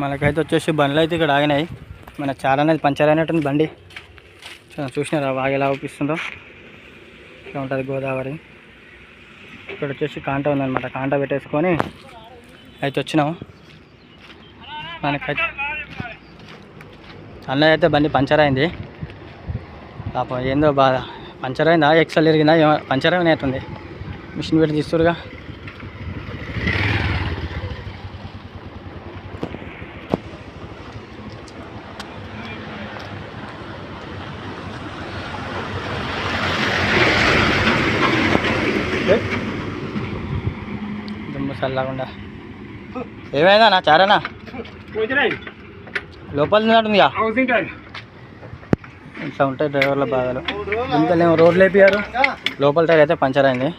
మనకైతే వచ్చేసి బండ్లు అయితే ఇక్కడ ఆగినాయి. మన చాలా అనేది పంచర్ అయినట్టుంది బండి. చూసినారా బాగా ఎలా అవుపిస్తుందో. ఇట్లా ఉంటుంది గోదావరి. ఇక్కడ వచ్చేసి కాంట ఉందన్నమాట. కాంట పెట్టేసుకొని అయితే వచ్చినాము. మనకైతే అన్నయ్య అయితే బండి పంచర్ అయింది. పాపం ఏందో బాధ. పంచర్ అయిందా ఎక్సల్ ఎరిగిందా పంచర్ అయినట్టుంది. మిషన్ పెట్టి తీస్తురుగా. దుమ్ము చల్లకుండా ఏమైందా నా చారానా లోపల తిన్నట్టుందిగా. ఇట్లా ఉంటాయి డ్రైవర్ల బాధలు. ఇంతలేమో రోడ్లు వేపియారు. లోపల టైర్ అయితే పంచర్ అయింది.